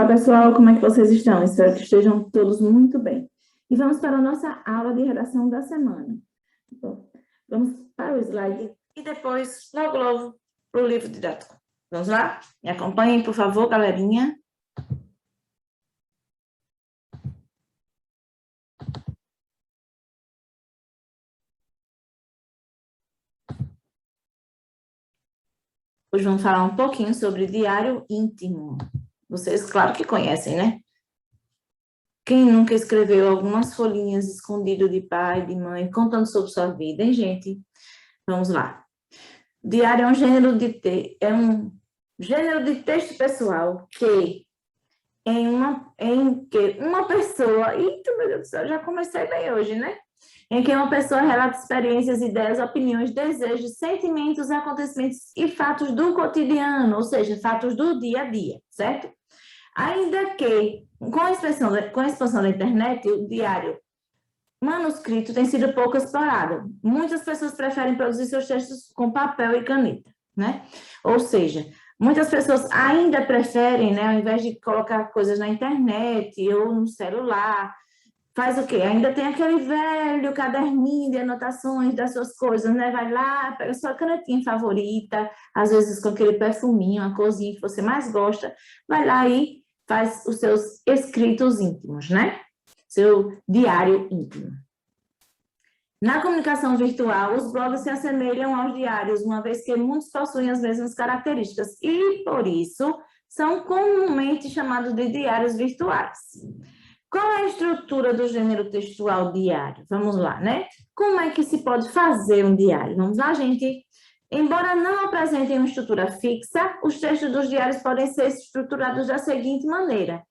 Olá, pessoal, como é que vocês estão? Espero que estejam todos muito bem. E vamos para a nossa aula de redação da semana. Bom, vamos para o slide e depois, logo, para o livro didático. Vamos lá? Me acompanhem, por favor, galerinha. Hoje vamos falar um pouquinho sobre diário íntimo. Vocês, claro que conhecem, né? Quem nunca escreveu algumas folhinhas escondidas de pai, de mãe, contando sobre sua vida, hein, gente? Vamos lá. Diário é um gênero de texto pessoal que uma pessoa... Eita, meu Deus do céu, já comecei bem hoje, né? Em que uma pessoa relata experiências, ideias, opiniões, desejos, sentimentos, acontecimentos e fatos do cotidiano, ou seja, fatos do dia a dia, certo? Ainda que, com a expansão da internet, o diário manuscrito tem sido pouco explorado. Muitas pessoas preferem produzir seus textos com papel e caneta, né? Ou seja, muitas pessoas ainda preferem, né, ao invés de colocar coisas na internet ou no celular, faz o quê? Ainda tem aquele velho caderninho de anotações das suas coisas, né? Vai lá, pega a sua canetinha favorita, às vezes com aquele perfuminho, a corzinha que você mais gosta, vai lá e faz os seus escritos íntimos, né? Seu diário íntimo. Na comunicação virtual, os blogs se assemelham aos diários, uma vez que muitos possuem as mesmas características e, por isso, são comumente chamados de diários virtuais. Qual é a estrutura do gênero textual diário? Vamos lá, né? Como é que se pode fazer um diário? Vamos lá, gente? Embora não apresentem uma estrutura fixa, os textos dos diários podem ser estruturados da seguinte maneira: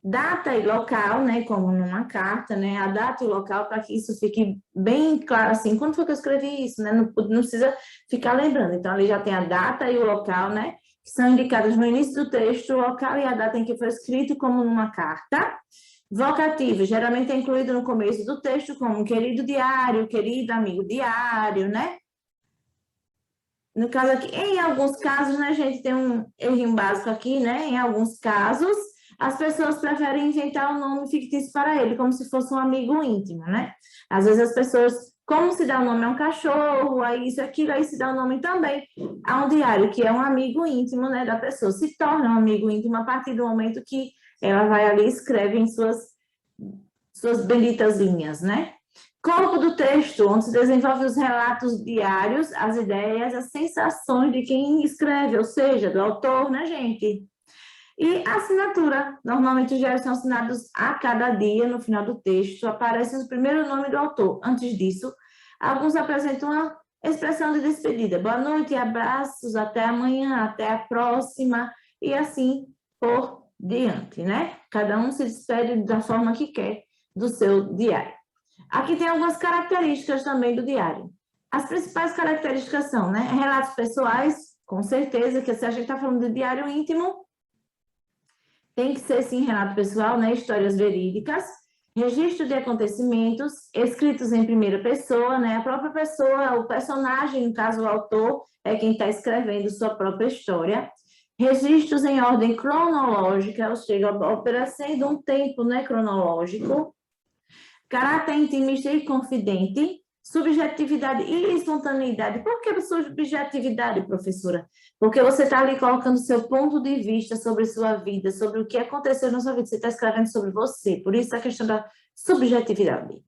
data e local, né, como numa carta, né, a data e o local, para que isso fique bem claro, assim, quando foi que eu escrevi isso, né, não precisa ficar lembrando. Então, ali já tem a data e o local, né, que são indicados no início do texto, o local e a data em que foi escrito, como numa carta. Vocativo, geralmente é incluído no começo do texto, como querido diário, querido amigo diário, né? No caso aqui, em alguns casos, né, gente, tem um errinho básico aqui, né? Em alguns casos, as pessoas preferem inventar um nome fictício para ele, como se fosse um amigo íntimo, né? Às vezes as pessoas, como se dá o nome a um cachorro, aí isso, aquilo, aí se dá o nome também a um diário, que é um amigo íntimo, né, da pessoa. Se torna um amigo íntimo a partir do momento que ela vai ali e escreve em suas benditas linhas, né? Corpo do texto, onde se desenvolve os relatos diários, as ideias, as sensações de quem escreve, ou seja, do autor, né, gente? E a assinatura. Normalmente os diários são assinados a cada dia, no final do texto, aparece o primeiro nome do autor. Antes disso, alguns apresentam uma expressão de despedida. Boa noite, abraços, até amanhã, até a próxima, e assim por diante, né? Cada um se despede da forma que quer do seu diário. Aqui tem algumas características também do diário. As principais características são, né, relatos pessoais, com certeza, que se a gente está falando de diário íntimo, tem que ser, sim, relato pessoal, né, histórias verídicas, registro de acontecimentos, escritos em primeira pessoa, né, a própria pessoa, o personagem, no caso o autor, é quem está escrevendo sua própria história, registros em ordem cronológica, ou seja, oferecendo um tempo, né, cronológico, caráter intimista e confidente, subjetividade e espontaneidade. Por que subjetividade, professora? Porque você está ali colocando seu ponto de vista sobre sua vida, sobre o que aconteceu na sua vida. Você está escrevendo sobre você, por isso a questão da subjetividade.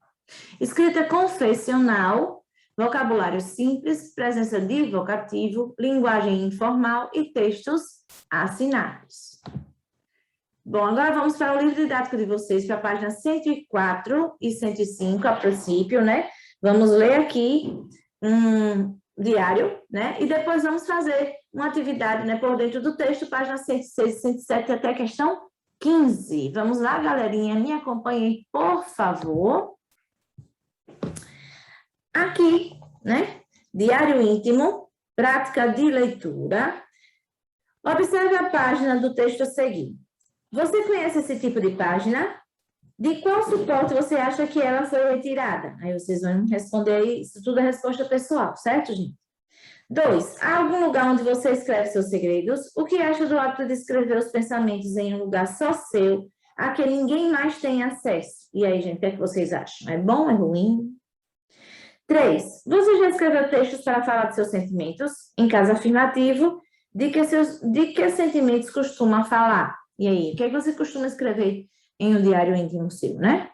Escrita confessional, vocabulário simples, presença de vocativo, linguagem informal e textos assinados. Bom, agora vamos para o livro didático de vocês, para a página 104 e 105, a princípio, né? Vamos ler aqui um diário, né? E depois vamos fazer uma atividade, né, por dentro do texto, página 106 e 107, até a questão 15. Vamos lá, galerinha, me acompanhem, por favor. Aqui, né? Diário íntimo, prática de leitura. Observe a página do texto a seguir. Você conhece esse tipo de página? De qual suporte você acha que ela foi retirada? Aí vocês vão responder aí, isso tudo é resposta pessoal, certo, gente? 2. Há algum lugar onde você escreve seus segredos? O que acha do hábito de escrever os pensamentos em um lugar só seu, a que ninguém mais tem acesso? E aí, gente, o que é que vocês acham? É bom, é ruim? 3. Você já escreveu textos para falar de seus sentimentos? Em caso afirmativo, de que sentimentos costuma falar? E aí, o que é que você costuma escrever em um diário íntimo seu, né?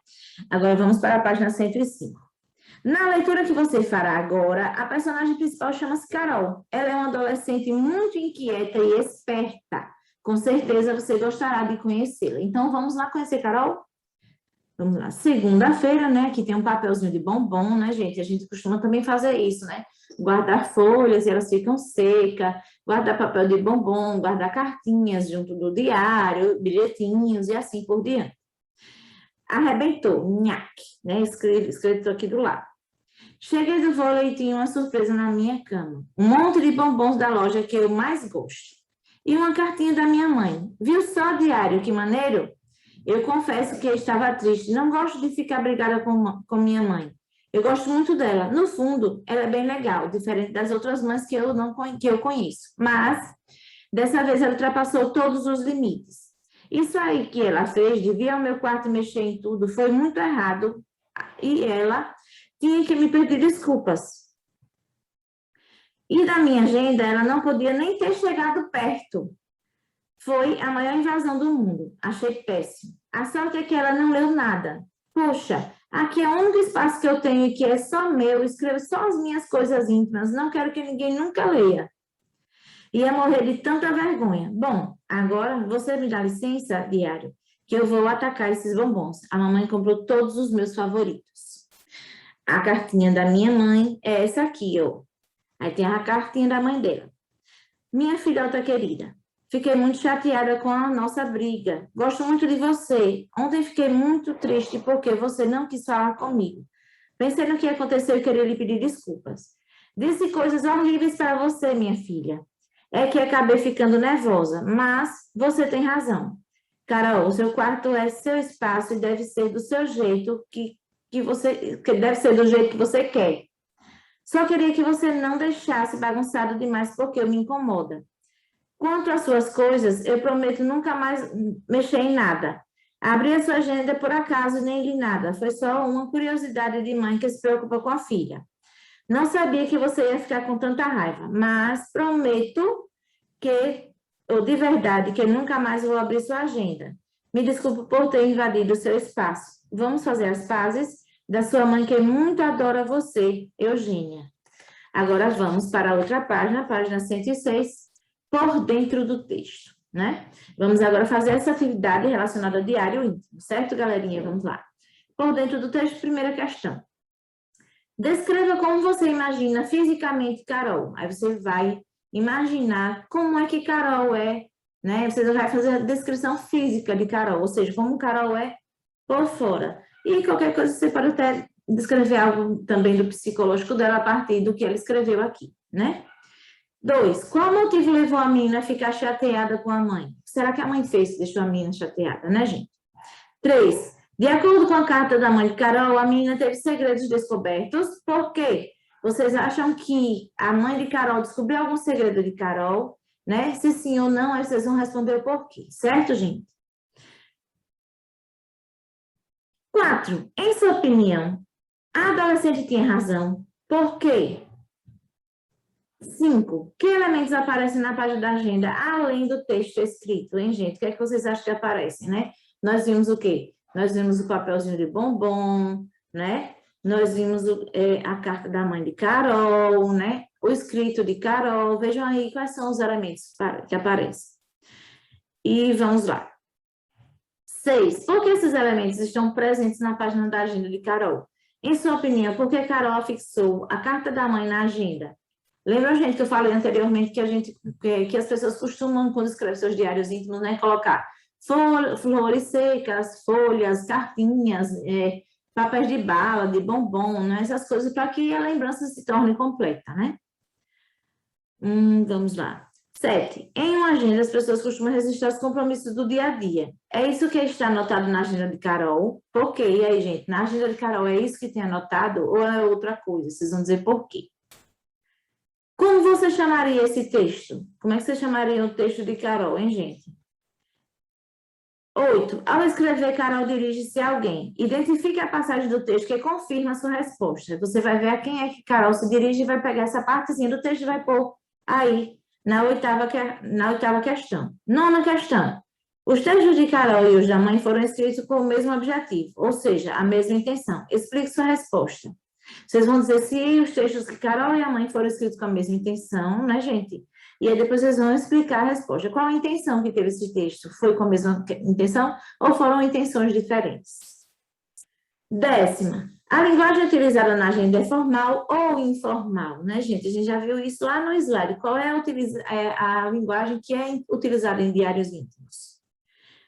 Agora vamos para a página 105. Na leitura que você fará agora, a personagem principal chama-se Carol. Ela é uma adolescente muito inquieta e esperta. Com certeza você gostará de conhecê-la. Então, vamos lá conhecer Carol? Vamos lá. Segunda-feira, né? Aqui tem um papelzinho de bombom, né, gente? A gente costuma também fazer isso, né? Guardar folhas e elas ficam secas, guardar papel de bombom, guardar cartinhas junto do diário, bilhetinhos e assim por diante. Arrebentou, nhaque, né? Escrito aqui do lado. Cheguei do vôlei e tinha uma surpresa na minha cama. Um monte de bombons da loja que eu mais gosto. E uma cartinha da minha mãe. Viu só, diário, que maneiro? Eu confesso que eu estava triste. Não gosto de ficar brigada com minha mãe. Eu gosto muito dela. No fundo, ela é bem legal, diferente das outras mães que eu conheço. Mas, dessa vez, ela ultrapassou todos os limites. Isso aí que ela fez, de vir ao meu quarto e mexer em tudo, foi muito errado. E ela tinha que me pedir desculpas. E da minha agenda, ela não podia nem ter chegado perto. Foi a maior invasão do mundo. Achei péssimo. A sorte é que ela não leu nada. Poxa, aqui é o único espaço que eu tenho e que é só meu. Escrevo só as minhas coisas íntimas. Não quero que ninguém nunca leia. Ia morrer de tanta vergonha. Bom, agora você me dá licença, diário, que eu vou atacar esses bombons. A mamãe comprou todos os meus favoritos. A cartinha da minha mãe é essa aqui, ó. Aí tem a cartinha da mãe dela. Minha filhota querida, fiquei muito chateada com a nossa briga. Gosto muito de você. Ontem fiquei muito triste porque você não quis falar comigo. Pensei no que aconteceu e queria lhe pedir desculpas. Disse coisas horríveis para você, minha filha. É que acabei ficando nervosa, mas você tem razão. Carol, o seu quarto é seu espaço e deve ser do seu jeito que deve ser do jeito que você quer. Só queria que você não deixasse bagunçado demais porque me incomoda. Quanto às suas coisas, eu prometo nunca mais mexer em nada. Abri a sua agenda por acaso e nem li nada. Foi só uma curiosidade de mãe que se preocupa com a filha. Não sabia que você ia ficar com tanta raiva, mas prometo ou de verdade, que nunca mais vou abrir sua agenda. Me desculpe por ter invadido o seu espaço. Vamos fazer as pazes da sua mãe que muito adora você, Eugênia. Agora vamos para a outra página, página 106, por dentro do texto, né? Vamos agora fazer essa atividade relacionada ao diário íntimo, certo, galerinha? Vamos lá. Por dentro do texto, primeira questão. Descreva como você imagina fisicamente Carol. Aí você vai imaginar como é que Carol é, né? Você vai fazer a descrição física de Carol, ou seja, como Carol é por fora. E qualquer coisa você pode até descrever algo também do psicológico dela a partir do que ela escreveu aqui, né? 2. Qual motivo levou a menina a ficar chateada com a mãe? Será que a mãe fez que deixou a menina chateada, né, gente? 3. De acordo com a carta da mãe de Carol, a menina teve segredos descobertos. Por quê? Vocês acham que a mãe de Carol descobriu algum segredo de Carol, né? Se sim ou não, aí vocês vão responder o porquê, certo, gente? 4. Em sua opinião, a adolescente tinha razão. Por quê? 5. Que elementos aparecem na página da agenda, além do texto escrito, hein, gente? O que é que vocês acham que aparecem, né? Nós vimos o quê? Nós vimos o papelzinho de bombom, né? Nós vimos a carta da mãe de Carol, né? O escrito de Carol. Vejam aí quais são os elementos que aparecem. E vamos lá. 6. Por que esses elementos estão presentes na página da agenda de Carol? Em sua opinião, por que Carol afixou a carta da mãe na agenda? Lembra, gente, que eu falei anteriormente que as pessoas costumam, quando escrevem seus diários íntimos, né, colocar flores secas, folhas, cartinhas, papéis de bala, de bombom, né, essas coisas, para que a lembrança se torne completa, né? Vamos lá. 7. Em uma agenda, as pessoas costumam registrar os compromissos do dia a dia. É isso que está anotado na agenda de Carol? Por quê? E aí, gente, na agenda de Carol é isso que tem anotado ou é outra coisa? Vocês vão dizer por quê? Como você chamaria esse texto? Como é que você chamaria o texto de Carol, hein, gente? 8. Ao escrever, Carol dirige-se a alguém. Identifique a passagem do texto que confirma a sua resposta. Você vai ver a quem é que Carol se dirige e vai pegar essa partezinha do texto e vai pôr aí, na oitava questão. Nona questão. Os textos de Carol e os da mãe foram escritos com o mesmo objetivo, ou seja, a mesma intenção. Explique sua resposta. Vocês vão dizer se os textos que Carol e a mãe foram escritos com a mesma intenção, né, gente? E aí depois vocês vão explicar a resposta. Qual a intenção que teve esse texto? Foi com a mesma intenção ou foram intenções diferentes? 10ª. A linguagem utilizada na agenda é formal ou informal, né, gente? A gente já viu isso lá no slide. Qual é a linguagem que é utilizada em diários íntimos?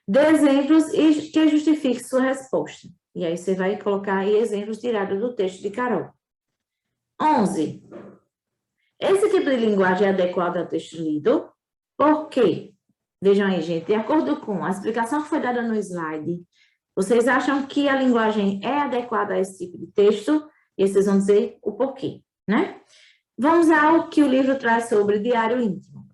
Dê exemplos e que justifique sua resposta. E aí você vai colocar aí exemplos tirados do texto de Carol. 11. Esse tipo de linguagem é adequado ao texto lido? Por quê? Vejam aí, gente, de acordo com a explicação que foi dada no slide, vocês acham que a linguagem é adequada a esse tipo de texto? E vocês vão dizer o porquê, né? Vamos ao que o livro traz sobre diário íntimo.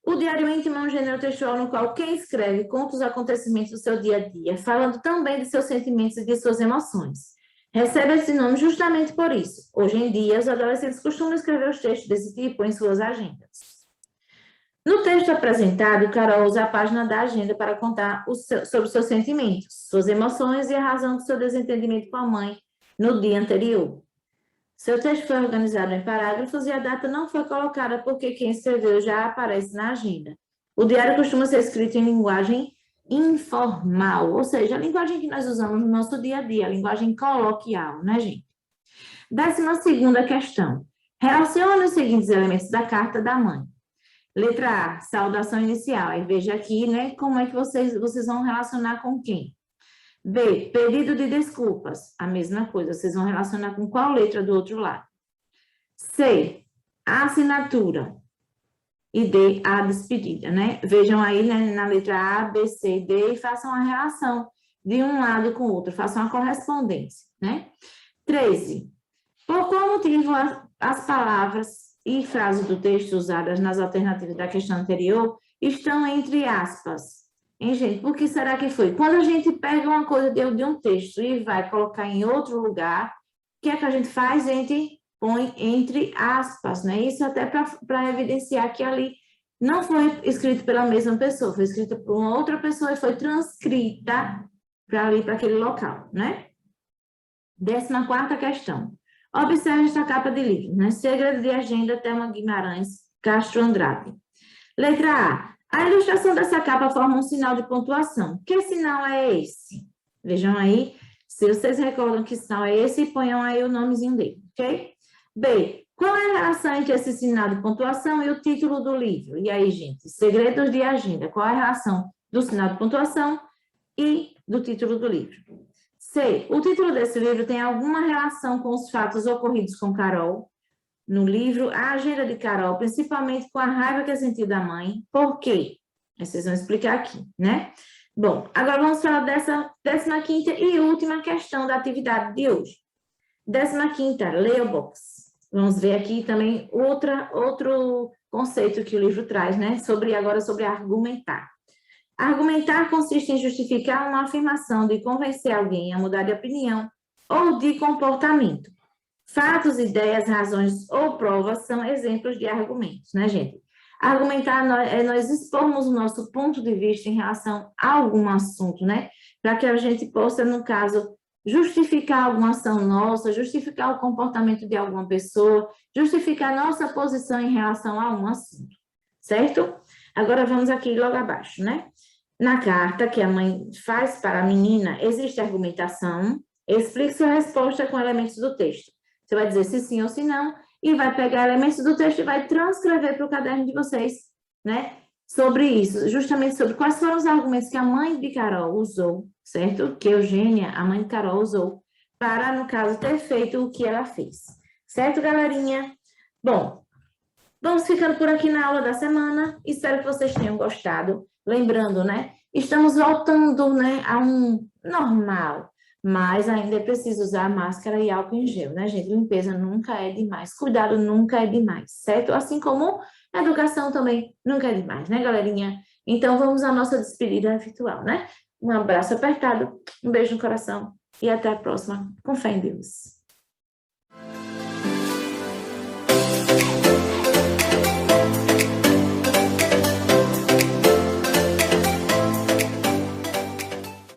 O diário íntimo é um gênero textual no qual quem escreve conta os acontecimentos do seu dia a dia, falando também de seus sentimentos e de suas emoções. Recebe esse nome justamente por isso. Hoje em dia, os adolescentes costumam escrever os textos desse tipo em suas agendas. No texto apresentado, Carol usa a página da agenda para contar sobre os seus sentimentos, suas emoções e a razão do seu desentendimento com a mãe no dia anterior. Seu texto foi organizado em parágrafos e a data não foi colocada porque quem escreveu já aparece na agenda. O diário costuma ser escrito em linguagem informal, ou seja, a linguagem que nós usamos no nosso dia a dia, a linguagem coloquial, né, gente? 12ª questão. Relacione os seguintes elementos da carta da mãe. Letra A, saudação inicial. Aí veja aqui, né, como é que vocês vão relacionar com quem? B, pedido de desculpas. A mesma coisa, vocês vão relacionar com qual letra do outro lado? C, assinatura. E D, a despedida, né? Vejam aí, né, na letra A, B, C, D e façam a relação de um lado com o outro, façam a correspondência, né? 13. Por qual motivo as palavras e frases do texto usadas nas alternativas da questão anterior estão entre aspas? Hein, gente? Por que será que foi? Quando a gente pega uma coisa de um texto e vai colocar em outro lugar, o que é que a gente faz? A gente põe entre aspas, né? Isso até para evidenciar que ali não foi escrito pela mesma pessoa, foi escrito por uma outra pessoa e foi transcrita para ali, para aquele local, né? 14ª questão. Observe esta capa de livro, né? Segredo de Agenda, Thelma Guimarães, Castro Andrade. Letra A. A ilustração dessa capa forma um sinal de pontuação. Que sinal é esse? Vejam aí, se vocês recordam que sinal é esse, ponham aí o nomezinho dele, ok? B. Qual é a relação entre esse sinal de pontuação e o título do livro? E aí, gente, Segredos de Agenda. Qual é a relação do sinal de pontuação e do título do livro? C. O título desse livro tem alguma relação com os fatos ocorridos com Carol? No livro, a agenda de Carol, principalmente com a raiva que sentiu da mãe. Por quê? Vocês vão explicar aqui, né? Bom, agora vamos falar dessa 15ª e última questão da atividade de hoje. 15ª, leia o box. Vamos ver aqui também outro conceito que o livro traz, né? Agora sobre argumentar. Argumentar consiste em justificar uma afirmação de convencer alguém a mudar de opinião ou de comportamento. Fatos, ideias, razões ou provas são exemplos de argumentos, né, gente? Argumentar é nós expormos o nosso ponto de vista em relação a algum assunto, né? Para que a gente possa, no caso, justificar alguma ação nossa, justificar o comportamento de alguma pessoa, justificar nossa posição em relação a um assunto, certo? Agora vamos aqui logo abaixo, né? Na carta que a mãe faz para a menina, existe argumentação, explique sua resposta com elementos do texto. Você vai dizer se sim ou se não, e vai pegar elementos do texto e vai transcrever para o caderno de vocês, né? Sobre isso, justamente sobre quais foram os argumentos que a mãe de Carol usou, certo? Que Eugênia, a mãe de Carol, usou para, no caso, ter feito o que ela fez. Certo, galerinha? Bom, vamos ficando por aqui na aula da semana. Espero que vocês tenham gostado. Lembrando, né? Estamos voltando, né, a um normal. Mas ainda é preciso usar máscara e álcool em gel, né, gente? Limpeza nunca é demais, cuidado nunca é demais, certo? Assim como educação também nunca é demais, né, galerinha? Então vamos à nossa despedida virtual, né? Um abraço apertado, um beijo no coração e até a próxima. Com fé em Deus.